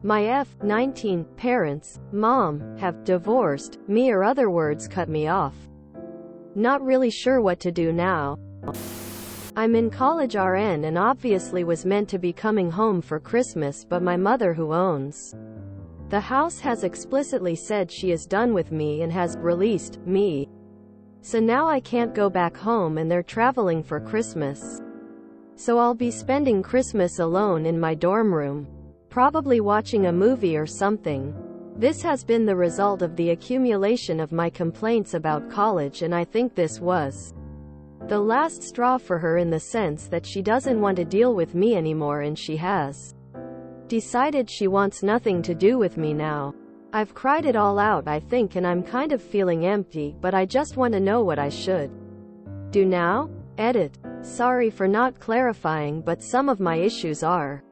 My F-19 parents, mom, have divorced me, or other words cut me off. Not really sure what to do now. I'm in college RN and obviously was meant to be coming home for Christmas, but my mother, who owns the house, has explicitly said she is done with me and has released me. So now I can't go back home and they're traveling for Christmas. So I'll be spending Christmas alone in my dorm room. Probably watching a movie or something. This has been the result of the accumulation of my complaints about college, and I think this was the last straw for her, in the sense that she doesn't want to deal with me anymore and she has decided she wants nothing to do with me now. I've cried it all out, I think, and I'm kind of feeling empty, but I just want to know what I should do now. Edit. Sorry for not clarifying, but some of my issues are.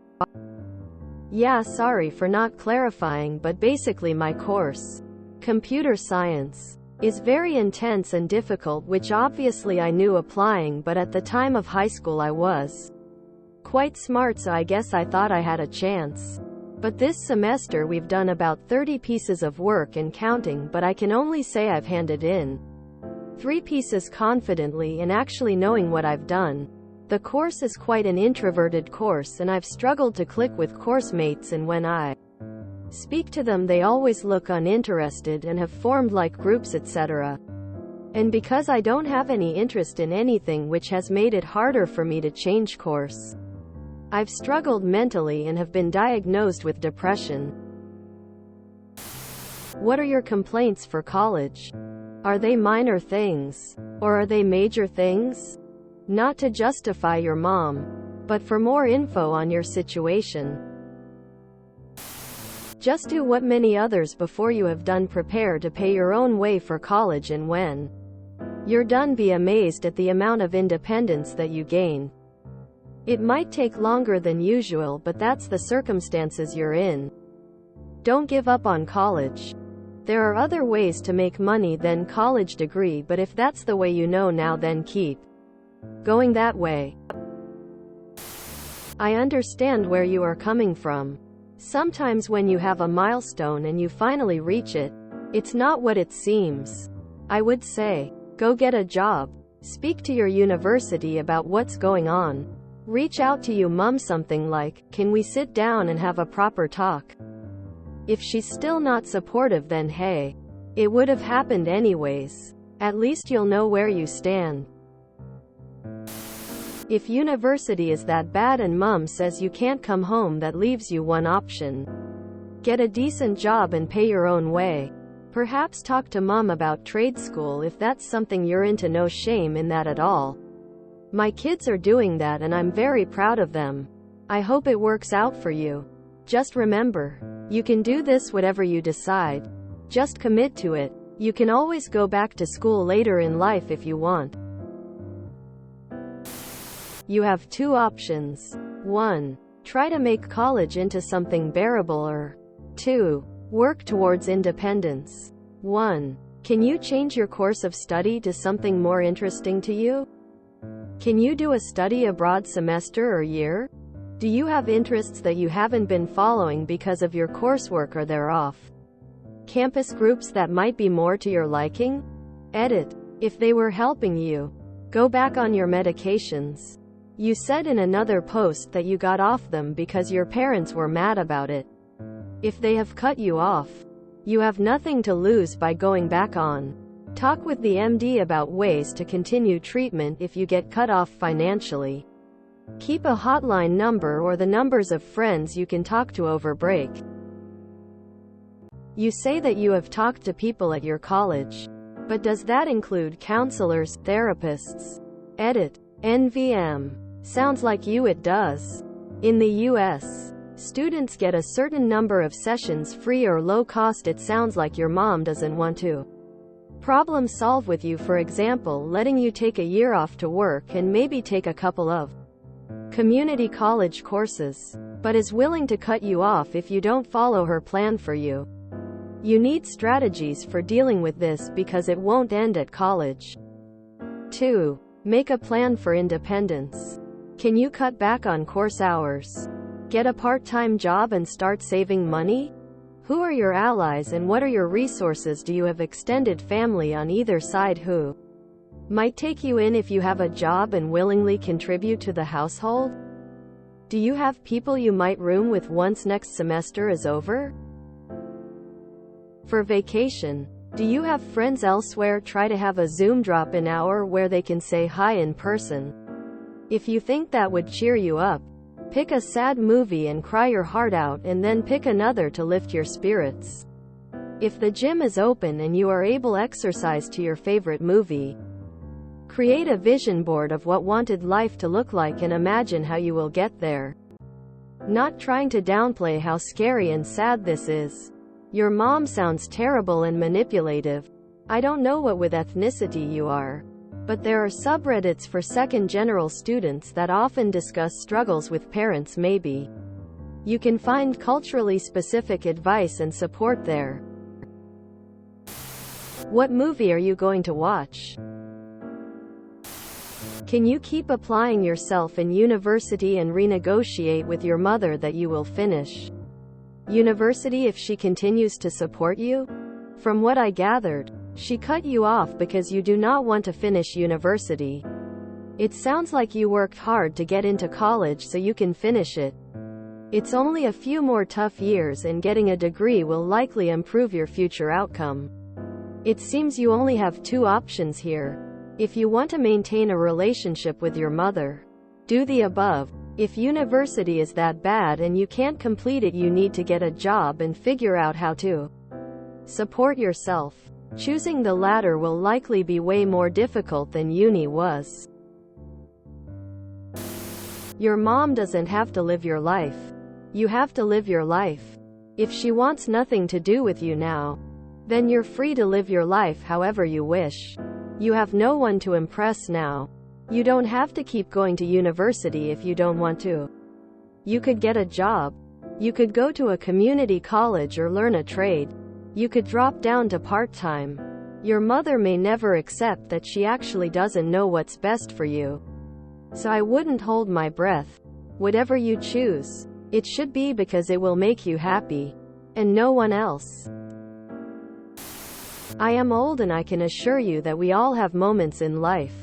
Yeah, sorry for not clarifying, but basically my course, computer science, is very intense and difficult, which obviously I knew applying, but at the time of high school I was quite smart, so I guess I thought I had a chance. But this semester we've done about 30 pieces of work and counting, but I can only say I've handed in 3 pieces confidently and actually knowing what I've done. The course is quite an introverted course, and I've struggled to click with course mates, and when I speak to them they always look uninterested and have formed like groups, etc. And because I don't have any interest in anything, which has made it harder for me to change course, I've struggled mentally and have been diagnosed with depression. What are your complaints for college? Are they minor things? Or are they major things? Not to justify your mom, but for more info on your situation. Just do what many others before you have done. Prepare to pay your own way for college, and when you're done, be amazed at the amount of independence that you gain. It might take longer than usual, but that's the circumstances you're in. Don't give up on college. There are other ways to make money than college degree, but if that's the way you know now, then keep going that way. I understand where you are coming from. Sometimes when you have a milestone and you finally reach it, it's not what it seems. I would say, go get a job. Speak to your university about what's going on. Reach out to your mom, something like, can we sit down and have a proper talk? If she's still not supportive, then hey, it would have happened anyways. At least you'll know where you stand. If university is that bad and mom says you can't come home, that leaves you one option. Get a decent job and pay your own way. Perhaps talk to mom about trade school if that's something you're into. No shame in that at all. My kids are doing that and I'm very proud of them. I hope it works out for you. Just remember, you can do this whatever you decide. Just commit to it. You can always go back to school later in life if you want. You have 2 options. 1. Try to make college into something bearable, or 2. Work towards independence. 1. Can you change your course of study to something more interesting to you? Can you do a study abroad semester or year? Do you have interests that you haven't been following because of your coursework, or they're off campus groups that might be more to your liking? Edit. If they were helping you, go back on your medications. You said in another post that you got off them because your parents were mad about it. If they have cut you off, you have nothing to lose by going back on. Talk with the MD about ways to continue treatment if you get cut off financially. Keep a hotline number or the numbers of friends you can talk to over break. You say that you have talked to people at your college, but does that include counselors, therapists? Edit. NVM. Sounds like you. It does. In the US, students get a certain number of sessions free or low cost. It sounds like your mom doesn't want to problem solve with you, for example, letting you take a year off to work and maybe take a couple of community college courses, but is willing to cut you off if you don't follow her plan for you. You need strategies for dealing with this because it won't end at college. 2. Make a plan for independence. Can you cut back on course hours? Get a part-time job and start saving money? Who are your allies and what are your resources? Do you have extended family on either side who might take you in if you have a job and willingly contribute to the household? Do you have people you might room with once next semester is over? For vacation, do you have friends elsewhere? Try to have a Zoom drop-in hour where they can say hi in person. If you think that would cheer you up, pick a sad movie and cry your heart out and then pick another to lift your spirits. If the gym is open and you are able to exercise to your favorite movie, create a vision board of what wanted life to look like and imagine how you will get there. Not trying to downplay how scary and sad this is. Your mom sounds terrible and manipulative. I don't know what with ethnicity you are, but there are subreddits for second general students that often discuss struggles with parents. Maybe you can find culturally specific advice and support there. What movie are you going to watch? Can you keep applying yourself in university and renegotiate with your mother that you will finish university if she continues to support you? From what I gathered, she cut you off because you do not want to finish university. It sounds like you worked hard to get into college so you can finish it. It's only a few more tough years and getting a degree will likely improve your future outcome. It seems you only have two options here. If you want to maintain a relationship with your mother, do the above. If university is that bad and you can't complete it, you need to get a job and figure out how to support yourself. Choosing the latter will likely be way more difficult than uni was. Your mom doesn't have to live your life. You have to live your life. If she wants nothing to do with you now, then you're free to live your life however you wish. You have no one to impress now. You don't have to keep going to university if you don't want to. You could get a job. You could go to a community college or learn a trade. You could drop down to part-time. Your mother may never accept that she actually doesn't know what's best for you. So I wouldn't hold my breath. Whatever you choose, it should be because it will make you happy, and no one else. I am old and I can assure you that we all have moments in life.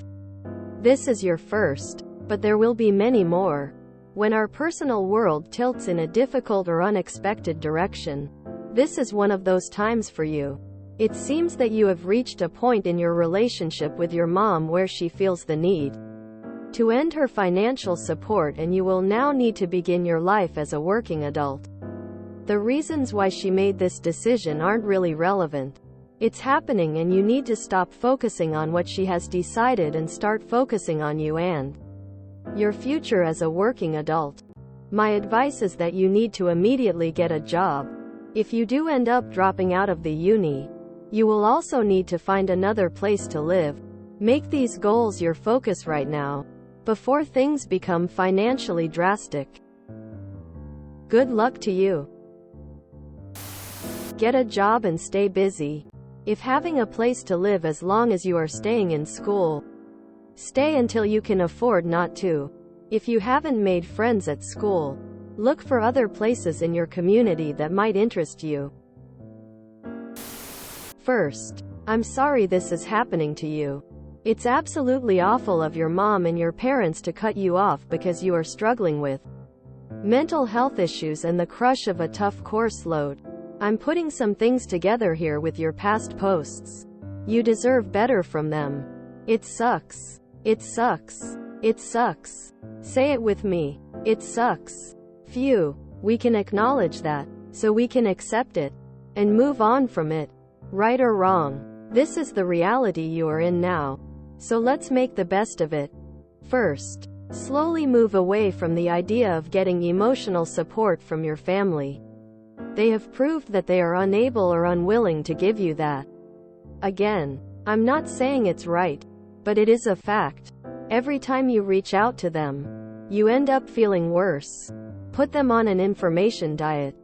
This is your first, but there will be many more, when our personal world tilts in a difficult or unexpected direction. This is one of those times for you. It seems that you have reached a point in your relationship with your mom where she feels the need to end her financial support and you will now need to begin your life as a working adult. The reasons why she made this decision aren't really relevant. It's happening and you need to stop focusing on what she has decided and start focusing on you and your future as a working adult. My advice is that you need to immediately get a job. If you do end up dropping out of the uni, you will also need to find another place to live. Make these goals your focus right now, before things become financially drastic. Good luck to you. Get a job and stay busy. If having a place to live as long as you are staying in school, stay until you can afford not to. If you haven't made friends at school, look for other places in your community that might interest you. First, I'm sorry this is happening to you. It's absolutely awful of your mom and your parents to cut you off because you are struggling with mental health issues and the crush of a tough course load. I'm putting some things together here with your past posts. You deserve better from them. It sucks. It sucks. It sucks. Say it with me. It sucks. Phew. We can acknowledge that, so we can accept it and move on from it. Right or wrong, this is the reality you are in now. So let's make the best of it. First, slowly move away from the idea of getting emotional support from your family. They have proved that they are unable or unwilling to give you that. Again, I'm not saying it's right, but it is a fact. Every time you reach out to them, you end up feeling worse. Put them on an information diet.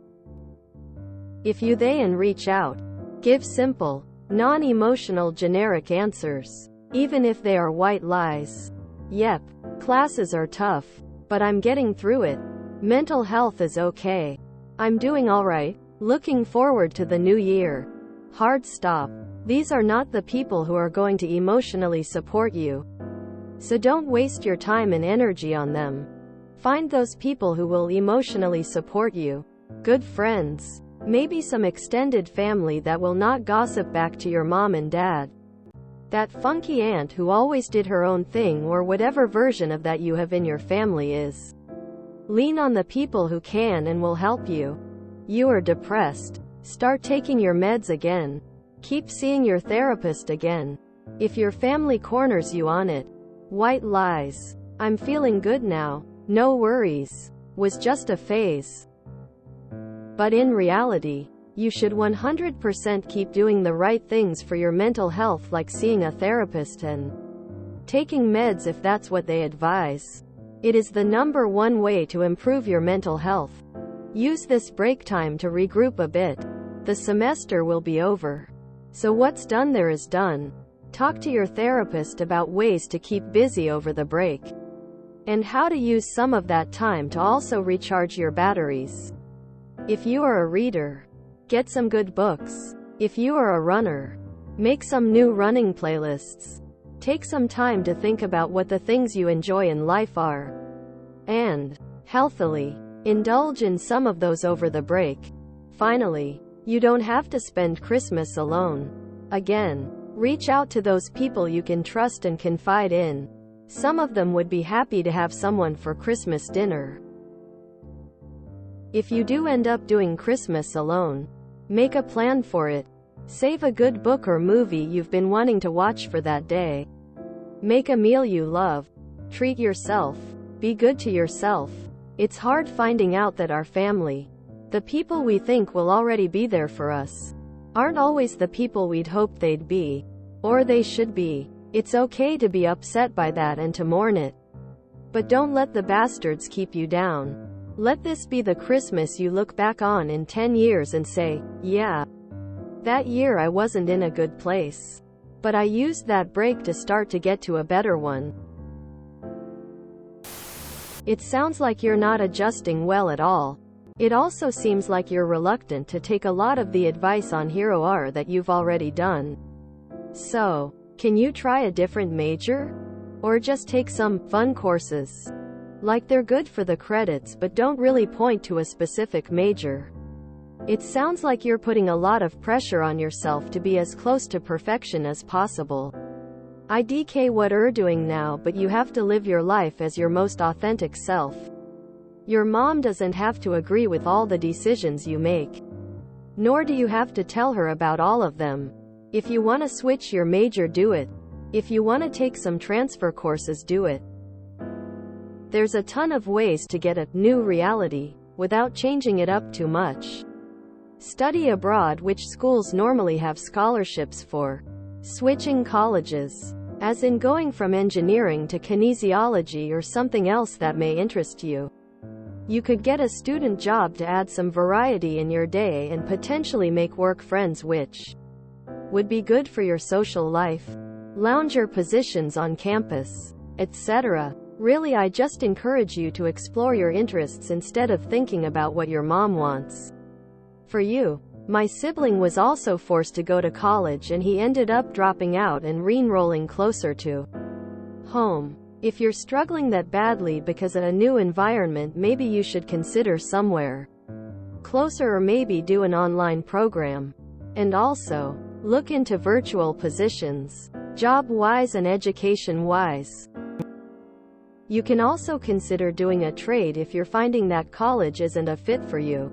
If you then reach out, give simple, non-emotional generic answers, even if they are white lies. Yep, classes are tough, but I'm getting through it. Mental health is okay. I'm doing alright. Looking forward to the new year. Hard stop. These are not the people who are going to emotionally support you. So don't waste your time and energy on them. Find those people who will emotionally support you. Good friends. Maybe some extended family that will not gossip back to your mom and dad. That funky aunt who always did her own thing, or whatever version of that you have in your family is. Lean on the people who can and will help you. You are depressed. Start taking your meds again. Keep seeing your therapist again. If your family corners you on it. White lies. I'm feeling good now. No worries. Was just a phase. But in reality, you should 100% keep doing the right things for your mental health, like seeing a therapist and taking meds if that's what they advise. It is the #1 way to improve your mental health. Use this break time to regroup a bit. The semester will be over. So what's done there is done. Talk to your therapist about ways to keep busy over the break. And how to use some of that time to also recharge your batteries. If you are a reader, get some good books. If you are a runner, make some new running playlists. Take some time to think about what the things you enjoy in life are. And, healthily, indulge in some of those over the break. Finally, you don't have to spend Christmas alone. Again, reach out to those people you can trust and confide in. Some of them would be happy to have someone for Christmas dinner. If you do end up doing Christmas alone, make a plan for it. Save a good book or movie you've been wanting to watch for that day. Make a meal you love. Treat yourself. Be good to yourself. It's hard finding out that our family, the people we think will already be there for us, aren't always the people we'd hoped they'd be. Or they should be. It's okay to be upset by that and to mourn it. But don't let the bastards keep you down. Let this be the Christmas you look back on in 10 years and say, yeah, that year I wasn't in a good place. But I used that break to start to get to a better one. It sounds like you're not adjusting well at all. It also seems like you're reluctant to take a lot of the advice on Hero R that you've already done. So, can you try a different major? Or just take some fun courses? Like they're good for the credits but don't really point to a specific major. It sounds like you're putting a lot of pressure on yourself to be as close to perfection as possible. IDK what you're doing now, but you have to live your life as your most authentic self. Your mom doesn't have to agree with all the decisions you make. Nor do you have to tell her about all of them. If you want to switch your major, do it. If you want to take some transfer courses, do it. There's a ton of ways to get a new reality without changing it up too much. Study abroad, which schools normally have scholarships for. Switching colleges, as in going from engineering to kinesiology or something else that may interest you. You could get a student job to add some variety in your day and potentially make work friends, which would be good for your social life. Lounger positions on campus, etc. Really, I just encourage you to explore your interests instead of thinking about what your mom wants. For you, my sibling was also forced to go to college and he ended up dropping out and re-enrolling closer to home. If you're struggling that badly because of a new environment, maybe you should consider somewhere closer or maybe do an online program. And also, look into virtual positions, job-wise and education-wise. You can also consider doing a trade if you're finding that college isn't a fit for you.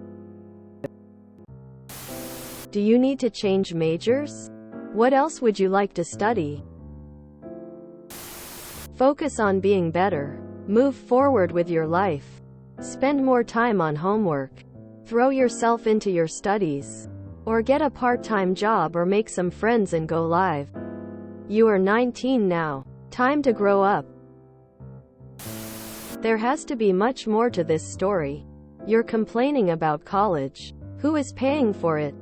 Do you need to change majors? What else would you like to study? Focus on being better. Move forward with your life. Spend more time on homework. Throw yourself into your studies. Or get a part-time job or make some friends and go live. You are 19 now. Time to grow up. There has to be much more to this story. You're complaining about college. Who is paying for it?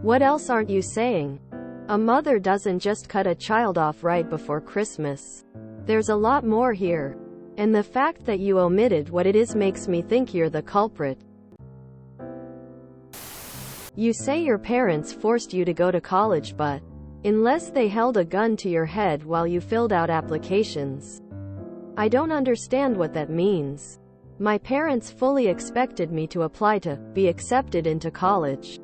What else aren't you saying? A mother doesn't just cut a child off right before Christmas. There's a lot more here. And the fact that you omitted what it is makes me think you're the culprit. You say your parents forced you to go to college, but unless they held a gun to your head while you filled out applications. I don't understand what that means. My parents fully expected me to apply to be accepted into college.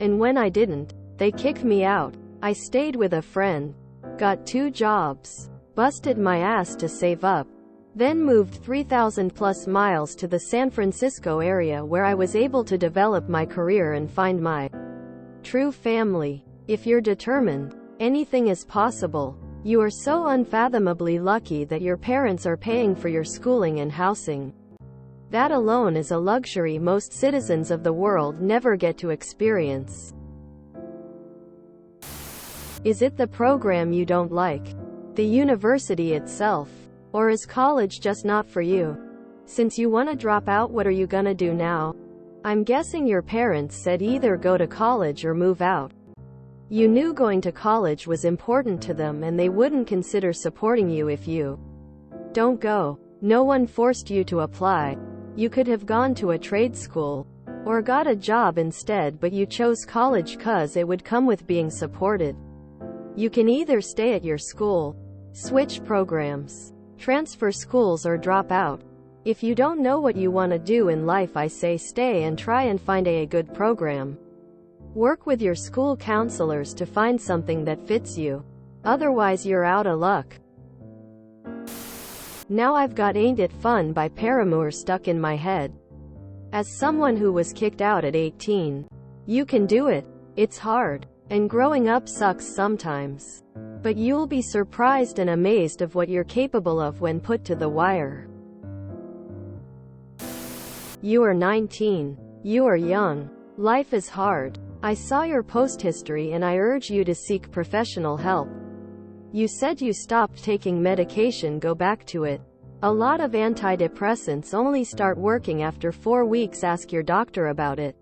And when I didn't, they kicked me out. I stayed with a friend, got 2 jobs, busted my ass to save up, then moved 3,000 plus miles to the San Francisco area where I was able to develop my career and find my true family. If you're determined, anything is possible. You are so unfathomably lucky that your parents are paying for your schooling and housing. That alone is a luxury most citizens of the world never get to experience. Is it the program you don't like? The university itself? Or is college just not for you? Since you want to drop out, what are you gonna do now? I'm guessing your parents said either go to college or move out. You knew going to college was important to them and they wouldn't consider supporting you if you don't go. No one forced you to apply. You could have gone to a trade school or got a job instead, but you chose college 'cause it would come with being supported. You can either stay at your school, switch programs, transfer schools, or drop out. If you don't know what you want to do in life, I say stay and try and find a good program. Work with your school counselors to find something that fits you. Otherwise you're out of luck. Now I've got Ain't It Fun by Paramore stuck in my head. As someone who was kicked out at 18, you can do it. It's hard. And growing up sucks sometimes. But you'll be surprised and amazed of what you're capable of when put to the wire. You are 19. You are young. Life is hard. I saw your post history and I urge you to seek professional help. You said you stopped taking medication, go back to it. A lot of antidepressants only start working after 4 weeks, ask your doctor about it.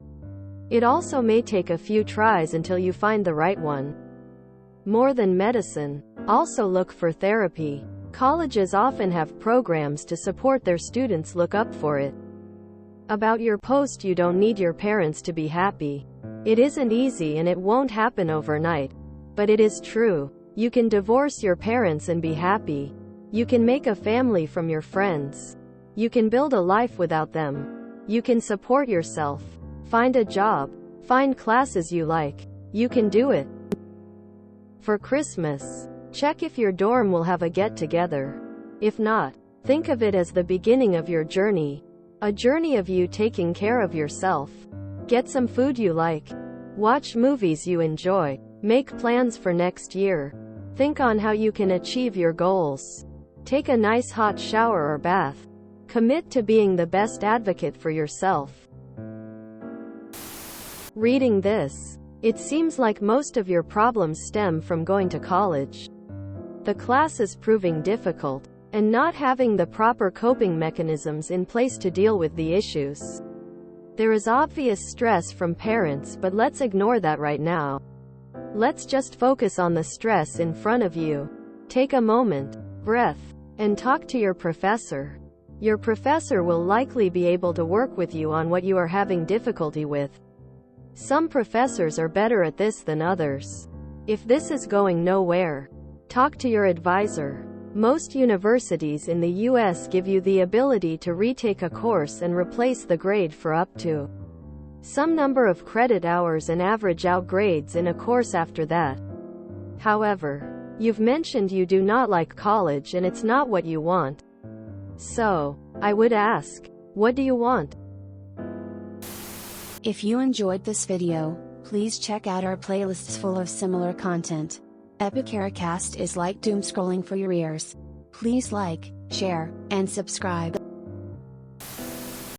It also may take a few tries until you find the right one. More than medicine. Also look for therapy. Colleges often have programs to support their students, look up for it. About your post, you don't need your parents to be happy. It isn't easy and it won't happen overnight. But it is true. You can divorce your parents and be happy. You can make a family from your friends. You can build a life without them. You can support yourself. Find a job. Find classes you like. You can do it. For Christmas, check if your dorm will have a get-together. If not, think of it as the beginning of your journey. A journey of you taking care of yourself. Get some food you like. Watch movies you enjoy. Make plans for next year. Think on how you can achieve your goals. Take a nice hot shower or bath. Commit to being the best advocate for yourself. Reading this, it seems like most of your problems stem from going to college. The class is proving difficult, and not having the proper coping mechanisms in place to deal with the issues. There is obvious stress from parents, but let's ignore that right now. Let's just focus on the stress in front of you. Take a moment, breath, and talk to your professor. Your professor will likely be able to work with you on what you are having difficulty with. Some professors are better at this than others. If this is going nowhere, talk to your advisor. Most universities in the US give you the ability to retake a course and replace the grade for up to some number of credit hours and average out grades in a course after that. However, you've mentioned you do not like college and it's not what you want. So, I would ask, what do you want? If you enjoyed this video, please check out our playlists full of similar content. Epicaricast is like doom scrolling for your ears. Please like, share, and subscribe.